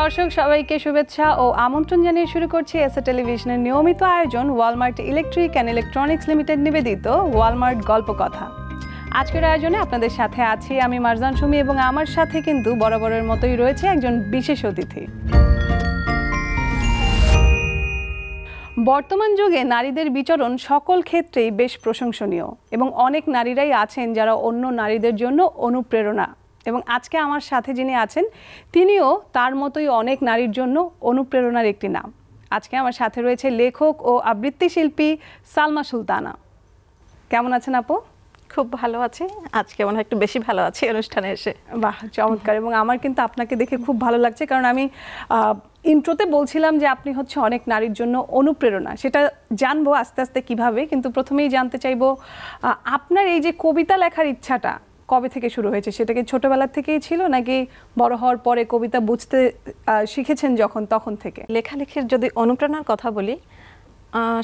দর্শক সবাইকে শুভেচ্ছা ও আমন্ত্রণ জানিয়ে শুরু করছি এসএ টেলিভিশনের নিয়মিত আয়োজন Walmart electric and electronics limited নিবেদিত ওয়ালমার্ট গল্প কথা। আজকের আয়োজনে আপনাদের সাথে আছি আমি মারজান সুমি এবং আমার সাথে কিন্তু বরাবরের মতোই রয়েছে একজন বিশেষ অতিথি। বর্তমান যুগে নারীদের বিচরণ সকল ক্ষেত্রেই বেশ প্রশংসনীয় এবং অনেক নারীরাই আছেন যারা অন্য নারীদের জন্য অনুপ্রেরণা। এবং আজকে আমার সাথে যিনি আছেন তিনিও তার মতোই অনেক নারীর জন্য অনুপ্রেরণার একটি নাম। আজকে আমার সাথে রয়েছে লেখক ও আবৃত্তি শিল্পী সালমা সুলতানা। কেমন আছেন আপু? খুব ভালো আছি, আজকে মনে হয় একটু বেশি ভালো আছি অনুষ্ঠানে এসে। বাহ, চমৎকার। এবং আমার কিন্তু আপনাকে দেখে খুব ভালো লাগছে, কারণ আমি ইন্ট্রোতে বলছিলাম যে আপনি হচ্ছে অনেক নারীর জন্য অনুপ্রেরণা। সেটা জানবো আস্তে আস্তে কিভাবে, কিন্তু প্রথমেই জানতে চাইবো আপনার এই যে কবিতা লেখার ইচ্ছাটা কবে থেকে শুরু হয়েছে? সেটা কি ছোটবেলা থেকেই ছিল নাকি বড় হওয়ার পরে কবিতা বুঝতে শিখেছেন যখন তখন থেকে? লেখালেখির যদি অনুপ্রেরণার কথা বলি,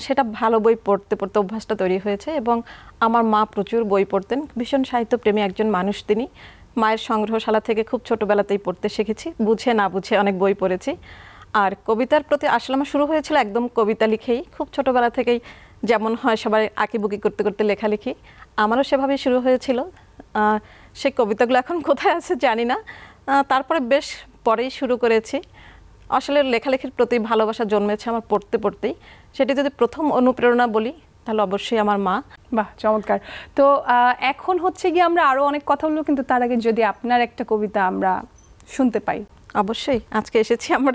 সেটা ভালো বই পড়তে পড়তে অভ্যাসটা তৈরি হয়েছে। এবং আমার মা প্রচুর বই পড়তেন, ভীষণ সাহিত্যপ্রেমী একজন মানুষ তিনি। মায়ের সংগ্রহশালা থেকে খুব ছোটোবেলাতেই পড়তে শিখেছি, বুঝে না বুঝে অনেক বই পড়েছি। আর কবিতার প্রতি আসলে আমার শুরু হয়েছিল একদম কবিতা লিখেই, খুব ছোটোবেলা থেকেই যেমন হয় সবাই আঁকিবুকি করতে করতে লেখালেখি, আমারও সেভাবেই শুরু হয়েছিল। সেই কবিতাগুলো এখন কোথায় আছে জানি না, তারপরে বেশ পরেই শুরু করেছি। আসলে লেখালেখির প্রতি ভালোবাসা জন্মেছে আমার পড়তে পড়তেই। সেটি যদি প্রথম অনুপ্রেরণা বলি তাহলে অবশ্যই আমার মা। বাহ, চমৎকার। তো এখন হচ্ছে গিয়ে আমরা আরও অনেক কথা বলবো, কিন্তু তার আগে যদি আপনার একটা কবিতা আমরা শুনতে পাই। অবশ্যই, আজকে এসেছি আমার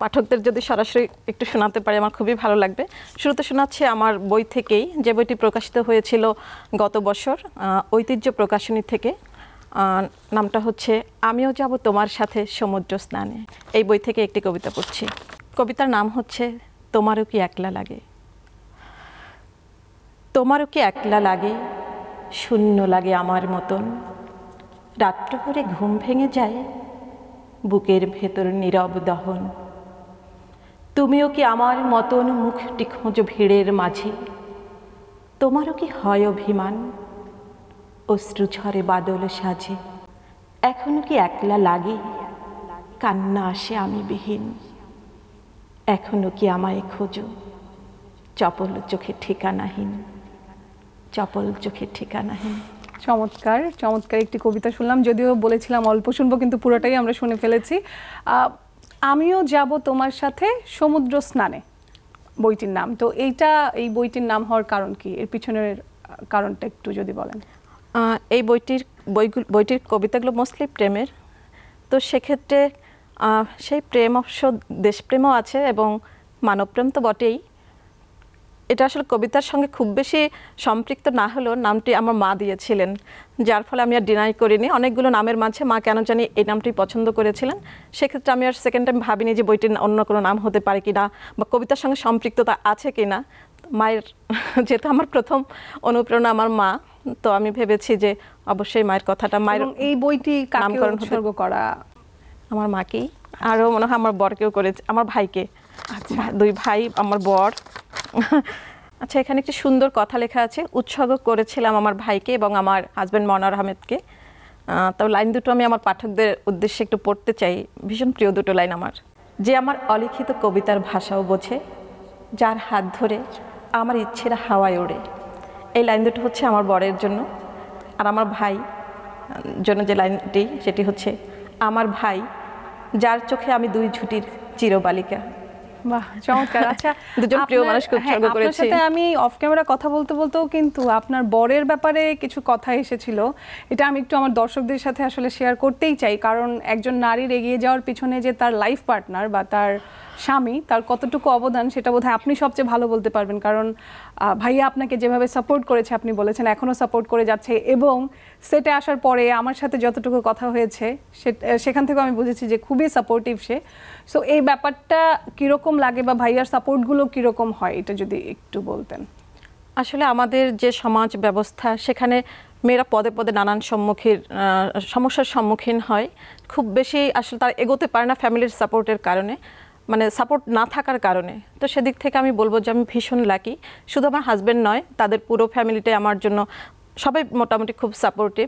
পাঠকদের যদি সরাসরি একটু শোনাতে পারি আমার খুবই ভালো লাগবে। শুরুতে শোনাচ্ছি আমার বই থেকেই, যে বইটি প্রকাশিত হয়েছিল গত বছর ঐতিহ্য প্রকাশনী থেকে। নামটা হচ্ছে আমিও যাব তোমার সাথে সমুদ্র স্নানে। এই বই থেকে একটি কবিতা পড়ছি। কবিতার নাম হচ্ছে তোমারও কি একলা লাগে। তোমারও কি একলা লাগে, শূন্য লাগে আমার মতন, রাত্র করে ঘুম ভেঙে যায়, বুকের ভেতর নীরব দহন। তুমিও কি আমার মতন মুখটি খোঁজো ভিড়ের মাঝে, তোমারও কি হয় অভিমান, অশ্রু ঝরে বাদল সাজে। এখনো কি একলা লাগে, কান্না আসে আমি বিহীন, এখনো কি আমায় খোঁজো, চপল চোখে ঠিকানাহীন, চপল চোখে ঠিকানাহীন। চমৎকার, চমৎকার একটি কবিতা শুনলাম। যদিও বলেছিলাম অল্প শুনবো, কিন্তু পুরোটাই আমরা শুনে ফেলেছি। আমিও যাব তোমার সাথে সমুদ্র স্নানে বইটির নাম। তো এই বইটির নাম হওয়ার কারণ কি, এর পিছনের কারণটা একটু যদি বলেন। এই বইটির কবিতাগুলো মোস্টলি প্রেমের। তো সেক্ষেত্রে সেই প্রেম অবশ্য দেশপ্রেমও আছে এবং মানবপ্রেম তো বটেই। এটা আসলে কবিতার সঙ্গে খুব বেশি সম্পৃক্ত না হলেও নামটি আমার মা দিয়েছিলেন, যার ফলে আমি আর ডিনাই করিনি। অনেকগুলো নামের মাঝে মা কেন জানি এই নামটি পছন্দ করেছিলেন। সেক্ষেত্রে আমি আর সেকেন্ড টাইম ভাবিনি যে বইটির অন্য কোনো নাম হতে পারে কি না, বা কবিতার সঙ্গে সম্পৃক্ততা আছে কি না। মায়ের যেহেতু আমার প্রথম অনুপ্রেরণা আমার মা, তো আমি ভেবেছি যে অবশ্যই মায়ের কথাটা। মায়ের এই বইটি নামকরণ উৎসর্গ করা আমার মাকেই, আরও মনে হয় আমার বরকেও করেছে, আমার ভাইকে। আচ্ছা, দুই ভাই, আমার বর। আচ্ছা, এখানে একটি সুন্দর কথা লেখা আছে, উৎসর্গ করেছিলাম আমার ভাইকে এবং আমার হাজব্যান্ড মনোয়ার আহমেদকে। তবে লাইন দুটো আমি আমার পাঠকদের উদ্দেশ্যে একটু পড়তে চাই, ভীষণ প্রিয় দুটো লাইন আমার। যে আমার অলিখিত কবিতার ভাষাও বোঝে, যার হাত ধরে আমার ইচ্ছেরা হাওয়ায় ওড়ে। এই লাইন দুটো হচ্ছে আমার বরের জন্য। আর আমার ভাই জন্য যে লাইনটি, সেটি হচ্ছে আমার ভাই, যার চোখে আমি দুই ঝুটির চিরবালিকা। বাহ, চমৎকার। আচ্ছা, দুজন প্রিয় মানুষকে উৎসর্গ করেছি। আপনার সাথে আমি অফ ক্যামেরা কথা বলতে বলতেও কিন্তু আপনার বরের ব্যাপারে কিছু কথা এসেছিল। এটা আমি একটু আমার দর্শকদের সাথে আসলে শেয়ার করতেই চাই, কারণ একজন নারীর এগিয়ে যাওয়ার পিছনে যে তার লাইফ পার্টনার বা তার স্বামী, তার কতটুকু অবদান সেটা বোধহয় আপনি সবচেয়ে ভালো বলতে পারবেন। কারণ ভাইয়া আপনাকে যেভাবে সাপোর্ট করেছে, আপনি বলেছেন এখনও সাপোর্ট করে যাচ্ছে, এবং সেটে আসার পরে আমার সাথে যতটুকু কথা হয়েছে সেখান থেকে আমি বুঝেছি যে খুবই সাপোর্টিভ সে। সো এই ব্যাপারটা কীরকম লাগে বা ভাইয়ার সাপোর্টগুলো কীরকম হয়, এটা যদি একটু বলতেন। আসলে আমাদের যে সমাজ ব্যবস্থা, সেখানে মেয়েরা পদে পদে নানান সমস্যার সম্মুখীন হয়। খুব বেশি আসলে তারা এগোতে পারে না ফ্যামিলির সাপোর্টের কারণে, মানে সাপোর্ট না থাকার কারণে। তো সেদিক থেকে আমি বলবো যে আমি ভীষণ লাকি। শুধু আমার হাজব্যান্ড নয়, তাদের পুরো ফ্যামিলিটাই আমার জন্য সবাই মোটামুটি খুব সাপোর্টিভ।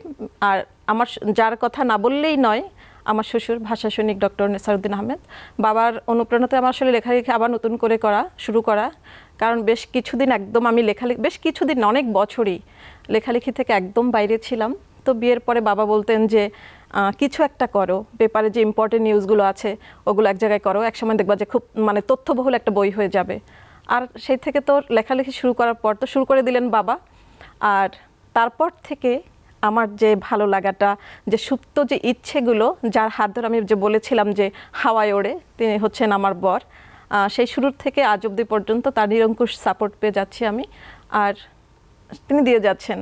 আর আমার যার কথা না বললেই নয়, আমার শ্বশুর ভাষা সৈনিক ডক্টর নেসারউদ্দিন আহমেদ। বাবার অনুপ্রেরণাতে আমার আসলে লেখালেখি আবার নতুন করে শুরু করা, কারণ বেশ কিছুদিন একদম আমি বেশ কিছুদিন অনেক বছরই লেখালেখি থেকে একদম বাইরে ছিলাম। তো বিয়ের পরে বাবা বলতেন যে কিছু একটা করো, পেপারে যে ইম্পর্টেন্ট নিউজগুলো আছে ওগুলো এক জায়গায় করো, একসময় দেখবা যে খুব মানে তথ্যবহুল একটা বই হয়ে যাবে। আর সেই থেকে তো লেখালেখি শুরু করার পর তো শুরু করে দিলেন বাবা। আর তারপর থেকে আমার যে ভালো লাগাটা, যে সুপ্ত যে ইচ্ছেগুলো, যার হাত ধরে আমি যে বলেছিলাম যে হাওয়ায় ওড়ে, তিনি হচ্ছেন আমার বর। সেই শুরুর থেকে আজ অবধি পর্যন্ত তার নিরঙ্কুশ সাপোর্ট পেয়ে যাচ্ছি আমি, আর তিনি দিয়ে যাচ্ছেন।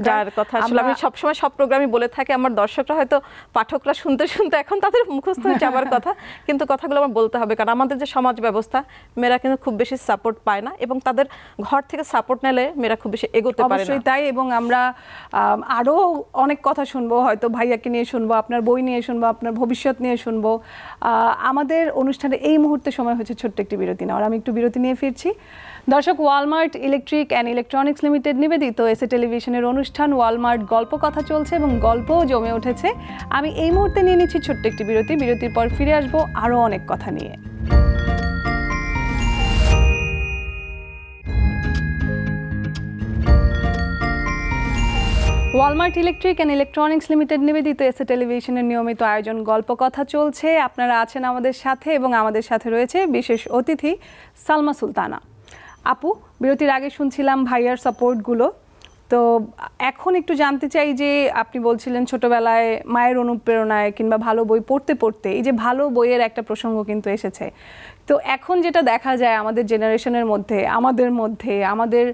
যার কথা আসলে আমি সবসময় সব প্রোগ্রামই বলে থাকি, আমার দর্শকরা হয়তো পাঠকরা শুনতে শুনতে এখন তাদের মুখস্থ হয়ে যাবার কথা, কিন্তু কথাগুলো আমার বলতে হবে, কারণ আমাদের যে সমাজ ব্যবস্থা, মেয়েরা কিন্তু খুব বেশি সাপোর্ট পায় না, এবং তাদের ঘর থেকে সাপোর্ট নিলে মেয়েরা খুব বেশি এগোতে পারে না। অবশ্যই তাই, এবং আমরা আরও অনেক কথা শুনবো, হয়তো ভাইয়াকে নিয়ে শুনবো, আপনার বই নিয়ে শুনবো, আপনার ভবিষ্যৎ নিয়ে শুনবো। আমাদের অনুষ্ঠানে এই মুহূর্তে সময় হচ্ছে ছোট্ট একটি বিরতি নেওয়ার। আমি একটু বিরতি নিয়ে ফিরছি। দর্শক, Walmart electric and electronics limited নিবেদিত এসএ টেলিভিশনের অনুষ্ঠান ওয়ালমার্ট গল্প কথা চলছে, এবং গল্পও জমে উঠেছে। আমি এই মুহূর্তে নিয়ে নিচ্ছি ছোট্ট একটি বিরতি। বিরতির পর ফিরে আসবো আরও অনেক কথা নিয়ে। Walmart electric and electronics limited নিবেদিত এসএ টেলিভিশনের নিয়মিত আয়োজন গল্প কথা চলছে। আপনারা আছেন আমাদের সাথে, এবং আমাদের সাথে রয়েছে বিশেষ অতিথি সালমা সুলতানা আপু। বিরতির আগে শুনছিলাম ভাইয়ার সাপোর্টগুলো, তো এখন একটু জানতে চাই যে আপনি বলছিলেন ছোটবেলায় মায়ের অনুপ্রেরণায় কিংবা ভালো বই পড়তে পড়তে এই যে ভালো বইয়ের একটা প্রসঙ্গ কিন্তু এসেছে, তো এখন যেটা দেখা যায় আমাদের জেনারেশনের মধ্যে, আমাদের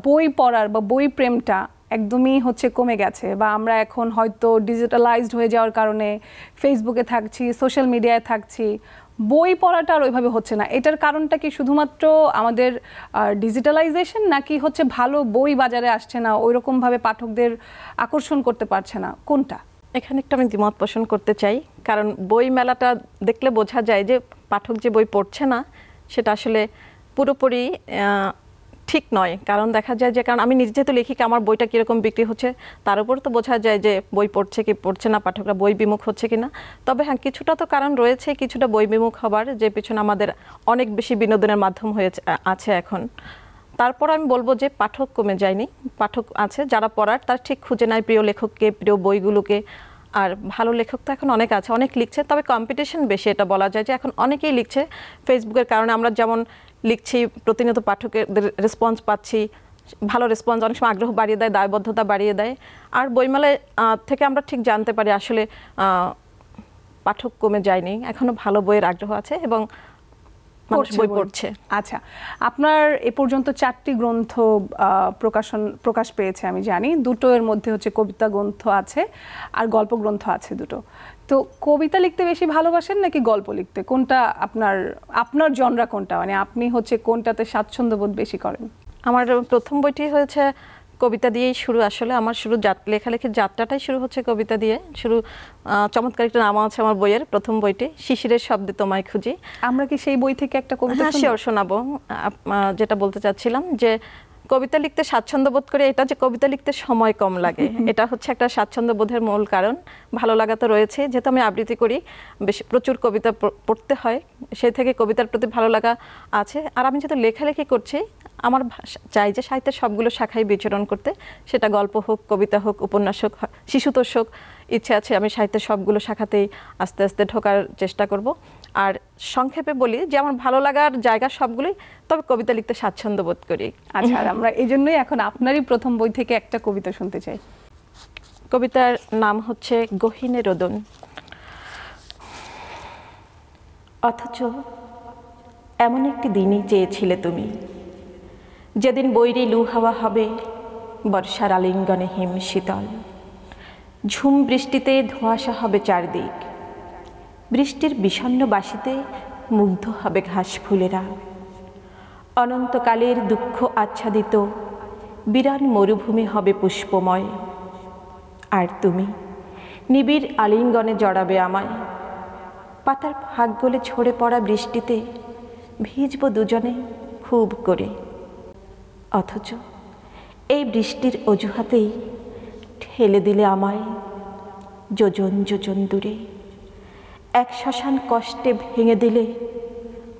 বই পড়ার বা বই প্রেমটা একদমই হচ্ছে কমে গেছে, বা আমরা এখন হয়তো ডিজিটালাইজড হয়ে যাওয়ার কারণে ফেসবুকে থাকছি, সোশ্যাল মিডিয়ায় থাকছি, বই পড়াটা আর ওইভাবে হচ্ছে না। এটার কারণটা কি শুধুমাত্র আমাদের ডিজিটালাইজেশন, নাকি হচ্ছে ভালো বই বাজারে আসছে না, ওইরকমভাবে পাঠকদের আকর্ষণ করতে পারছে না, কোনটা? এখানে একটু আমি দ্বিমত পোষণ করতে চাই, কারণ বই মেলাটা দেখলে বোঝা যায় যে পাঠক যে বই পড়ছে না সেটা আসলে পুরোপুরি ঠিক নয়। কারণ দেখা যায় যে, কারণ আমি নিজে যেহেতু লেখিকা, আমার বইটা কীরকম বিক্রি হচ্ছে তার উপর তো বোঝা যায় যে বই পড়ছে কি পড়ছে না, পাঠকরা বই বিমুখ হচ্ছে কিনা। তবে হ্যাঁ, কিছুটা তো কারণ রয়েছে, কিছুটা বই বিমুখ হবার, যে পিছনে আমাদের অনেক বেশি বিনোদনের মাধ্যম আছে এখন। তারপর আমি বলবো যে পাঠক কমে যায়নি, পাঠক আছে, যারা পড়ার তারা ঠিক খুঁজে নেয় প্রিয় লেখককে, প্রিয় বইগুলোকে। আর ভালো লেখক তো এখন অনেক আছে, অনেক লিখছে, তবে কম্পিটিশন বেশি, এটা বলা যায় যে এখন অনেকেই লিখছে। ফেসবুকের কারণে আমরা যেমন লিখছি, প্রতিনিয়ত পাঠকের রেসপন্স পাচ্ছি, ভালো রেসপন্স অনেক সময় আগ্রহ বাড়িয়ে দেয়, দায়বদ্ধতা বাড়িয়ে দেয়। আর বইমেলায় থেকে আমরা ঠিক জানতে পারি আসলে পাঠক কমে যায়নি, এখনো ভালো বইয়ের আগ্রহ আছে এবং মানুষ বই পড়ছে। আচ্ছা, আপনার এ পর্যন্ত 4টি গ্রন্থ প্রকাশ পেয়েছে আমি জানি, দুটো এর মধ্যে হচ্ছে কবিতা গ্রন্থ আছে আর গল্প গ্রন্থ আছে দুটো। তো কবিতা লিখতে বেশি ভালোবাসেন নাকি গল্প লিখতে, কোনটা আপনার জনরা কোনটা, মানে আপনি হচ্ছে কোনটাতে স্বাচ্ছন্দ্য বোধ বেশি করেন? আমার প্রথম বইটি হয়েছে কবিতা দিয়েই শুরু, আসলে আমার লেখালেখির যাত্রাটাই শুরু হচ্ছে কবিতা দিয়ে। চমৎকার একটা নাম আছে আমার বইয়ের, প্রথম বইটি শিশিরের শব্দে তোমায় খুঁজি। আমরা কি সেই বই থেকে একটা কবিতা শোনাবো? যেটা বলতে চাচ্ছিলাম যে কবিতা লিখতে স্বাচ্ছন্দ্য বোধ করে, এটা যে কবিতা লিখতে সময় কম লাগে এটা হচ্ছে একটা স্বাচ্ছন্দ্য বোধের মূল কারণ। ভালো লাগা তো রয়েছে, যেহেতু আমি আবৃত্তি করি, প্রচুর কবিতা পড়তে হয়, সেই থেকে কবিতার প্রতি ভালো লাগা আছে। আর আমি যেহেতু লেখালেখি করছি, আমার চাই যে সাহিত্যের সবগুলো শাখায় বিচরণ করতে, সেটা গল্প হোক, কবিতা হোক, উপন্যাস হোক, শিশুতোষ হোক, ইচ্ছে আছে আমি সাহিত্যের সবগুলো শাখাতেই আস্তে আস্তে ঢোকার চেষ্টা করব। আর সংক্ষেপে বলি যে আমার ভালো লাগার জায়গা সবগুলোই, তবে কবিতা লিখতে স্বাচ্ছন্দ্য বোধ করি। আচ্ছা, আর আমরা এই জন্যই এখন আপনারই প্রথম বই থেকে একটা কবিতা শুনতে চাই। কবিতার নাম হচ্ছে গহীনে রোদন। অথচ এমন একটি দিনই চেয়েছিলে তুমি, যেদিন বৈরী লু হাওয়া হবে, বর্ষার আলিঙ্গনে হিম শীতল, ঝুম বৃষ্টিতে ধোঁয়াশা হবে চারদিক, বৃষ্টির বিষণ্ণ বাসিতে মুগ্ধ হবে ঘাস ফুলেরা, অনন্তকালের দুঃখ আচ্ছাদিত বিরান মরুভূমি হবে পুষ্পময়, আর তুমি নিবিড় আলিঙ্গনে জড়াবে আমায়, পাতার ফাঁক গলে ঝরে পড়া বৃষ্টিতে ভিজব দুজনে খুব করে। অথচ এই বৃষ্টির অজুহাতেই ঠেলে দিলে আমায় যোজন যোজন দূরে। এক শ্মশান কষ্টে ভেঙে দিলে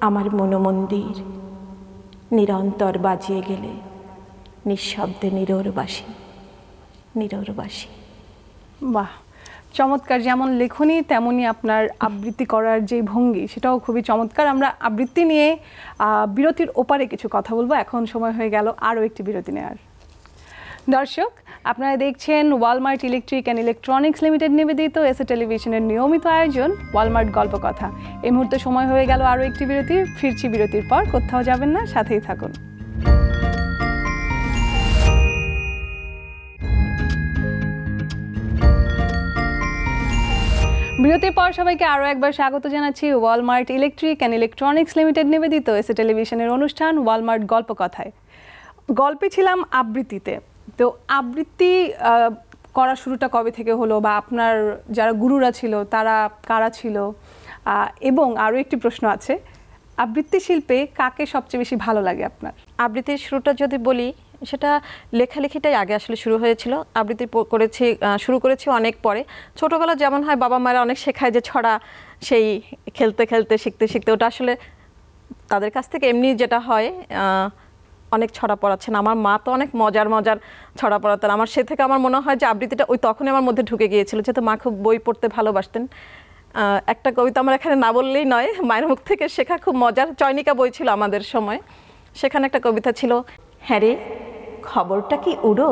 আমার মনোমন্দির, নিরন্তর বাজিয়ে গেলে নিঃশব্দে নিরোরবাসী, নিরোরবাসী। বাহ, চমৎকার। যেমন লেখনী তেমনই আপনার আবৃত্তি করার যে ভঙ্গি, সেটাও খুবই চমৎকার। আমরা আবৃত্তি নিয়ে বিরতির ওপারে কিছু কথা বলবো। এখন সময় হয়ে গেল আরও একটি বিরতি নেওয়ার। দর্শক, আপনারা দেখছেন Walmart electric and electronics limited নিবেদিত এসএ টেলিভিশনের নিয়মিত আয়োজন ওয়ালমার্ট গল্প কথা। এই মুহূর্তে সময় হয়ে গেল আরও একটি বিরতির। ফিরছি বিরতির পর, কোথাও যাবেন না, সাথেই থাকুন। বিরতির পর সবাইকে আরও একবার স্বাগত জানাচ্ছি Walmart electric and electronics limited নিবেদিত এসএ টেলিভিশনের অনুষ্ঠান ওয়ালমার্ট গল্প কথায়। গল্পে ছিলাম আবৃত্তিতে। তো আবৃত্তি করা শুরুটা কবে থেকে হলো, বা আপনার যারা গুরুরা ছিল তারা কারা ছিল? এবং আরও একটি প্রশ্ন আছে, আবৃত্তি শিল্পে কাকে সবচেয়ে বেশি ভালো লাগে আপনার? আবৃত্তির শুরুটা যদি বলি, সেটা লেখালেখিটাই আগে আসলে শুরু হয়েছিল। আবৃত্তি শুরু করেছি অনেক পরে। ছোটোবেলা যেমন হয়, বাবা মায়েরা অনেক শেখায় যে ছড়া, সেই খেলতে খেলতে শিখতে শিখতে ওটা আসলে তাদের কাছ থেকে এমনি যেটা হয়, অনেক ছড়া পড়াচ্ছেন। আমার মা তো অনেক মজার মজার ছড়া পড়াতেন। আমার সে থেকে আমার মনে হয় যে আবৃত্তিটা ওই তখনই আমার মধ্যে ঢুকে গিয়েছিল, যেহেতু মা খুব বই পড়তে ভালোবাসতেন। একটা কবিতা আমার এখানে না বললেই নয়, মায়ের মুখ থেকে শেখা, খুব মজার। চয়নিকা বই ছিল আমাদের সময়, সেখানে একটা কবিতা ছিল, হ্যাঁ রে খবরটা কি উড়ো,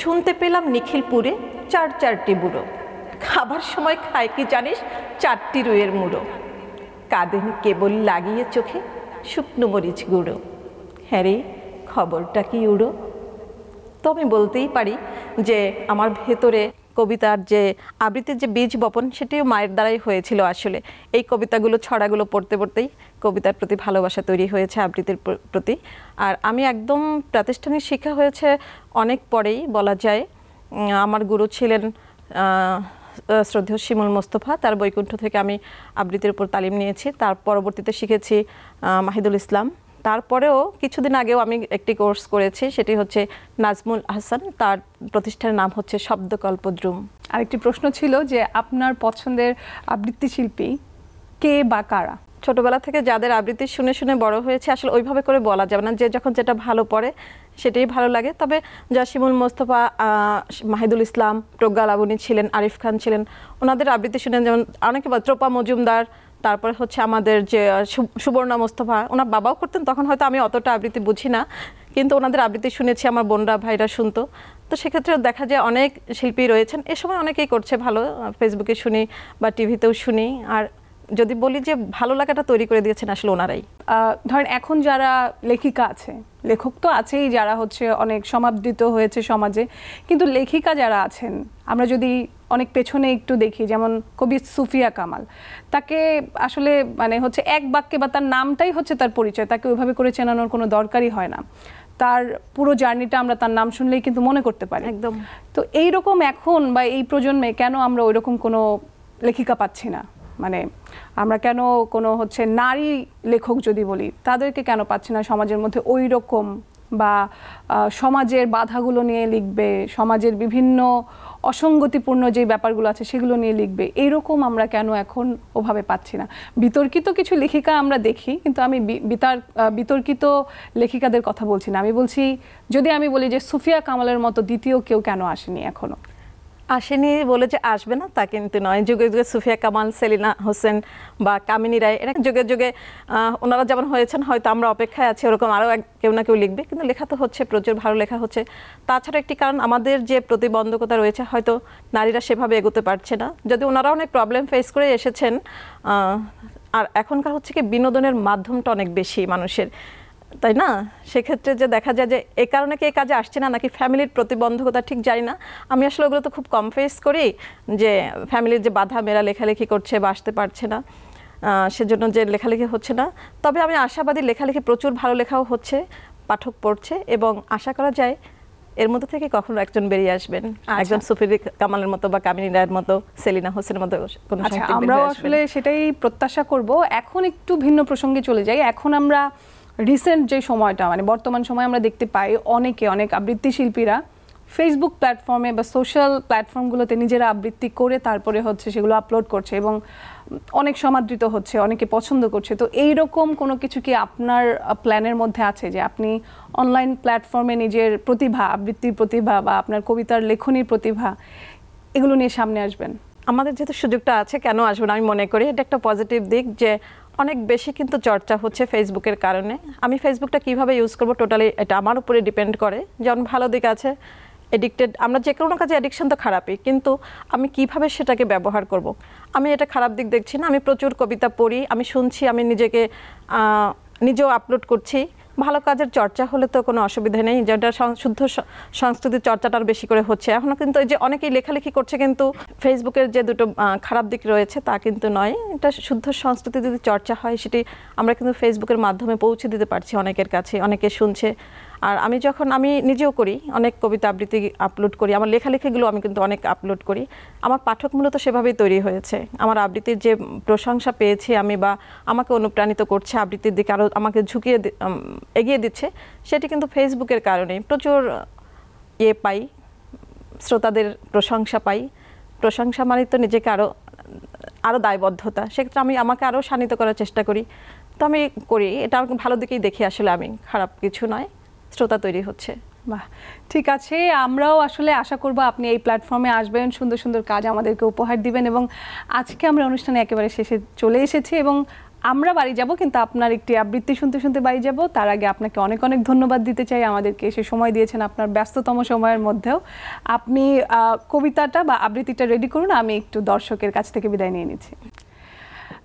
শুনতে পেলাম নিখিলপুরে চারটি বুড়ো, খাবার সময় খায় কি জানিস 4টি রুইয়ের মুড়ো, কাঁদেন কেবল লাগিয়ে চোখে শুকনো মরিচ গুঁড়ো, হ্যাঁ রে খবরটা কি উড়ো। তো আমি বলতেই পারি যে আমার ভেতরে কবিতার যে আবৃত্তির যে বীজ বপন, সেটিও মায়ের দ্বারাই হয়েছিল আসলে। এই কবিতাগুলো, ছড়াগুলো পড়তে পড়তেই কবিতার প্রতি ভালোবাসা তৈরি হয়েছে, আবৃত্তির প্রতি। আর আমি একদম প্রাতিষ্ঠানিক শিক্ষা হয়েছে অনেক পরেই বলা যায়। আমার গুরু ছিলেন শ্রদ্ধেয় শিমুল মোস্তফা, তার বৈকুণ্ঠ থেকে আমি আবৃত্তির উপর তালিম নিয়েছি। তার পরবর্তীতে শিখেছি মাহিদুল ইসলাম। তারপরেও কিছুদিন আগেও আমি একটি কোর্স করেছি, সেটি হচ্ছে নাজমুল হাসান, তার প্রতিষ্ঠানের নাম হচ্ছে শব্দকল্পদ্রুম। আরেকটি প্রশ্ন ছিল যে আপনার পছন্দের আবৃত্তি শিল্পী কে বা কারা? ছোটবেলা থেকে যাদের আবৃত্তি শুনে শুনে বড় হয়েছে, আসলে ওইভাবে করে বলা যাবে না, যে যখন যেটা ভালো পড়ে সেটাই ভালো লাগে। তবে শিমুল মোস্তফা, মাহিদুল ইসলাম, প্রজ্ঞা লাবণী ছিলেন, আরিফ খান ছিলেন, ওনাদের আবৃত্তি শুনে, যেমন অনেকে ত্রোপা মজুমদার, তারপরে হচ্ছে আমাদের যে সুবর্ণা মোস্তফা, ওনার বাবাও করতেন। তখন হয়তো আমি অতটা আবৃত্তি বুঝি না, কিন্তু ওনাদের আবৃত্তি শুনেছি, আমার বোনরা ভাইরা শুনতো। তো সেক্ষেত্রে দেখা যায় অনেক শিল্পী রয়েছেন, এ সময় অনেকেই করছে ভালো, ফেসবুকে শুনি বা টিভিতেও শুনি। আর যদি বলি যে ভালো লাগাটা তৈরি করে দিয়েছেন আসলে ওনারাই। ধরেন এখন যারা লেখিকা আছে, লেখক তো আছেই যারা হচ্ছে অনেক সমাদৃত হয়েছে সমাজে, কিন্তু লেখিকা যারা আছেন, আমরা যদি অনেক পেছনে একটু দেখি, যেমন কবি সুফিয়া কামাল, তাকে আসলে মানে হচ্ছে এক বাক্যে বা তার নামটাই হচ্ছে তার পরিচয়, তাকে ওইভাবে করে চেনানোর কোনো দরকারই হয় না। তার পুরো জার্নিটা আমরা তার নাম শুনলেই কিন্তু মনে করতে পারি একদম। তো এইরকম এখন বা এই প্রজন্মে কেন আমরা ওইরকম কোনো লেখিকা পাচ্ছি না? মানে আমরা কেন কোনো হচ্ছে নারী লেখক যদি বলি, তাদেরকে কেন পাচ্ছি না সমাজের মধ্যে ওই রকম, বা সমাজের বাধাগুলো নিয়ে লিখবে, সমাজের বিভিন্ন অসঙ্গতিপূর্ণ যে ব্যাপারগুলো আছে সেগুলো নিয়ে লিখবে, এইরকম আমরা কেন এখন ওভাবে পাচ্ছি না? বিতর্কিত কিছু লেখিকা আমরা দেখি, কিন্তু আমি বিতর্কিত লেখিকাদের কথা বলছি না। আমি বলছি, যদি আমি বলি যে সুফিয়া কামালের মতো দ্বিতীয় কেউ কেন আসেনি এখনো? আসেনি বলে যে আসবে না তা কিন্তু নয়। যুগে যুগে সুফিয়া কামাল, সেলিনা হোসেন বা কামিনী রায়, এরা যুগে যুগে ওনারা যেমন হয়েছেন, হয়তো আমরা অপেক্ষায় আছি ওরকম আরও কেউ না কেউ লিখবে, কিন্তু লেখা তো হচ্ছে, প্রচুর ভালো লেখা হচ্ছে। তাছাড়া একটি কারণ, আমাদের যে প্রতিবন্ধকতা রয়েছে, হয়তো নারীরা সেভাবে এগোতে পারছে না, যদি ওনারা অনেক প্রবলেম ফেস করে এসেছেন। আর এখনকার হচ্ছে কি বিনোদনের মাধ্যমটা অনেক বেশি মানুষের, তাই না? সেক্ষেত্রে যে দেখা যায় যে এ কারণে কি এই কাজে আসছে না, নাকি ফ্যামিলির প্রতিবন্ধকতা, ঠিক জানি না। আমি আসলে ওগুলো তো খুব কম ফেস করি, যে ফ্যামিলির যে বাধা, মেয়েরা লেখালেখি করছে বা আসতে পারছে না, সেজন্য যে লেখালেখি হচ্ছে না। তবে আমি আশাবাদী, লেখালেখি প্রচুর ভালো লেখাও হচ্ছে, পাঠক পড়ছে, এবং আশা করা যায় এর মধ্যে থেকে কখনো একজন বেরিয়ে আসবেন, একজন সুফিয়া কামালের মতো বা কামিনী রায়ের মতো, সেলিনা হোসেনের মতো কোনো সাহিত্যিক। আমরাও আসলে সেটাই প্রত্যাশা করব। এখন একটু ভিন্ন প্রসঙ্গে চলে যাই। এখন আমরা রিসেন্ট যে সময়টা, মানে বর্তমান সময় আমরা দেখতে পাই অনেক আবৃত্তি শিল্পীরা ফেসবুক প্ল্যাটফর্মে বা সোশ্যাল প্ল্যাটফর্মগুলোতে নিজেরা আবৃত্তি করে তারপরে হচ্ছে সেগুলো আপলোড করছে, এবং অনেক সমাদৃত হচ্ছে, অনেকে পছন্দ করছে, তো এইরকম কোনো কিছু কি আপনার প্ল্যানের মধ্যে আছে যে আপনি অনলাইন প্ল্যাটফর্মে নিজের প্রতিভা, আবৃত্তির প্রতিভা বা আপনার কবিতার লেখনীর প্রতিভা এগুলো নিয়ে সামনে আসবেন? আমাদের যেহেতু সুযোগটা আছে, কেন আসবে না, আমি মনে করি এটা একটা পজিটিভ দিক যে অনেক বেশি কিন্তু চর্চা হচ্ছে ফেসবুকের কারণে। আমি ফেসবুকটা কিভাবে ইউজ করবো টোটালি এটা আমার উপরে ডিপেন্ড করে। যেমন ভালো দিক আছে, এডিক্টেড, আমরা যে কোনো কাজে অ্যাডিকশন তো খারাপই, কিন্তু আমি কিভাবে সেটাকে ব্যবহার করব। আমি এটা খারাপ দিক দেখছি না, আমি প্রচুর কবিতা পড়ি, আমি শুনছি, আমি নিজেও আপলোড করছি। ভালো কাজের চর্চা হলে তো কোনো অসুবিধা নেই, যেটা শুদ্ধ সংস্কৃতির চর্চাটা আরও বেশি করে হচ্ছে এখনও। কিন্তু এই যে অনেকেই লেখালেখি করছে, কিন্তু ফেসবুকের যে দুটো খারাপ দিক রয়েছে তা কিন্তু নয়। এটা শুদ্ধ সংস্কৃতি যদি চর্চা হয়, সেটি আমরা কিন্তু ফেসবুকের মাধ্যমে পৌঁছে দিতে পারছি অনেকের কাছে, অনেকে শুনছে। আর আমি নিজেও করি, অনেক কবিতা আবৃত্তি আপলোড করি, আমার লেখালেখিগুলো আমি কিন্তু অনেক আপলোড করি। আমার পাঠক মূলত সেভাবেই তৈরি হয়েছে। আমার আবৃত্তির যে প্রশংসা পেয়েছি আমি, বা আমাকে অনুপ্রাণিত করছে আবৃত্তির দিকে আরও আমাকে এগিয়ে দিচ্ছে, সেটি কিন্তু ফেসবুকের কারণেই। প্রচুর পাই, শ্রোতাদের প্রশংসা পাই। প্রশংসা মানে তো নিজেকে আরও দায়বদ্ধতা, সেক্ষেত্রে আমাকে আরও শানিত করার চেষ্টা করি। তো আমি করি এটা, আমাকে ভালো দিকেই দেখি আসলে, আমি খারাপ কিছু নয়, শ্রোতা তৈরি হচ্ছে। বাহ, ঠিক আছে, আমরাও আসলে আশা করব আপনি এই প্ল্যাটফর্মে আসবেন, সুন্দর সুন্দর কাজ আমাদেরকে উপহার দিবেন। এবং আজকে আমরা অনুষ্ঠানে একেবারে শেষে চলে এসেছি এবং আমরা বাড়ি যাব, কিন্তু আপনার একটি আবৃত্তি শুনতে শুনতে বাড়ি যাব। তার আগে আপনাকে অনেক অনেক ধন্যবাদ দিতে চাই, আমাদেরকে এসে সময় দিয়েছেন আপনার ব্যস্ততম সময়ের মধ্যেও। আপনি কবিতাটা বা আবৃত্তিটা রেডি করুন, আমি একটু দর্শকের কাছ থেকে বিদায় নিয়ে নিচ্ছি।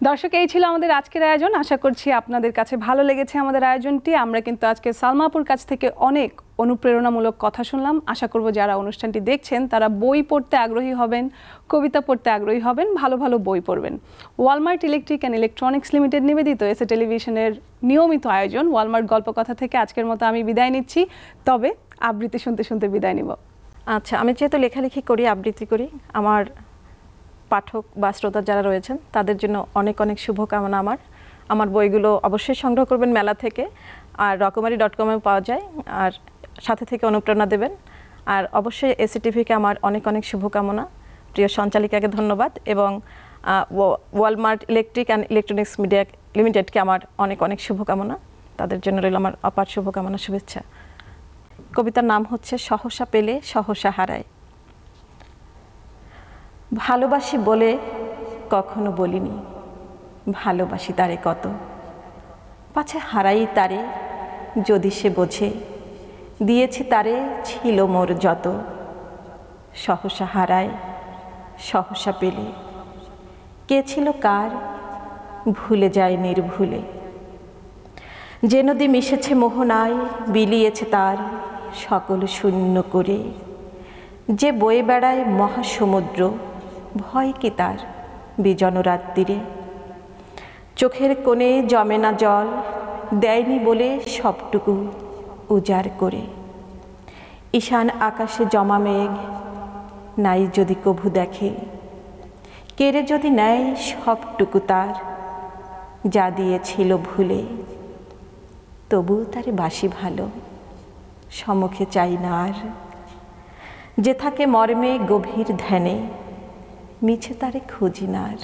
দর্শক, এই ছিল আমাদের আজকের আয়োজন। আশা করছি আপনাদের কাছে ভালো লেগেছে আমাদের আয়োজনটি। আমরা কিন্তু আজকে সালমাপুর কাছ থেকে অনেক অনুপ্রেরণামূলক কথা শুনলাম। আশা করব যারা অনুষ্ঠানটি দেখছেন তারা বই পড়তে আগ্রহী হবেন, কবিতা পড়তে আগ্রহী হবেন, ভালো ভালো বই পড়বেন। Walmart electric and electronics limited নিবেদিত এসএ টেলিভিশনের নিয়মিত আয়োজন ওয়ালমার্ট গল্পকথা থেকে আজকের মতো আমি বিদায় নিচ্ছি, তবে আবৃত্তি শুনতে শুনতে বিদায় নিব। আচ্ছা, আমি যেহেতু লেখালেখি করি, আবৃত্তি করি, আমার পাঠক বা শ্রোতা যারা রয়েছেন তাদের জন্য অনেক অনেক শুভকামনা। আমার বইগুলো অবশ্যই সংগ্রহ করবেন মেলা থেকে, আর রকমারি.com পাওয়া যায়, আর সাথে থেকে অনুপ্রেরণা দেবেন। আর অবশ্যই এসিটিভিকে আমার অনেক অনেক শুভকামনা, প্রিয় সঞ্চালিকাকে ধন্যবাদ, এবং Walmart electric and electronics media লিমিটেডকে আমার অনেক অনেক শুভকামনা। তাদের জন্য রইল আমার অপার শুভকামনা, শুভেচ্ছা। কবিতার নাম হচ্ছে সহসা পেলে সহসা হারায়। ভালোবাসি বলে কখনো বলিনি, ভালোবাসি তারে কত, পাছে হারাই তারে যদি সে বোঝে, দিয়েছি তারে ছিল মোর যত। সহসা হারায় সহসা পেলে, কে ছিল কার ভুলে যায় নির্ভুলে। যে নদী মিশেছে মোহনায়, বিলিয়েছে তার সকল শূন্য করে। যে বয়ে বেড়ায় মহাসমুদ্র, ভয় কি তার বিজন রাত্রিরে। চোখের কোণে জমে না জল, দেয়নি বলে সবটুকু উজাড় করে। ঈশান আকাশে জমা মেঘ নাই যদি কভু দেখে, কেড়ে যদি নেয় সবটুকু তার যা দিয়েছিল ভুলে। তবু তারে বাসি ভালো, সমুখে চাই না আর। যে থাকে মর্মে গভীর ধ্যানে, মিছে তারে খুঁজি না আর,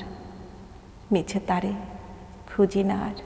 মিছে তারে খুঁজি না আর।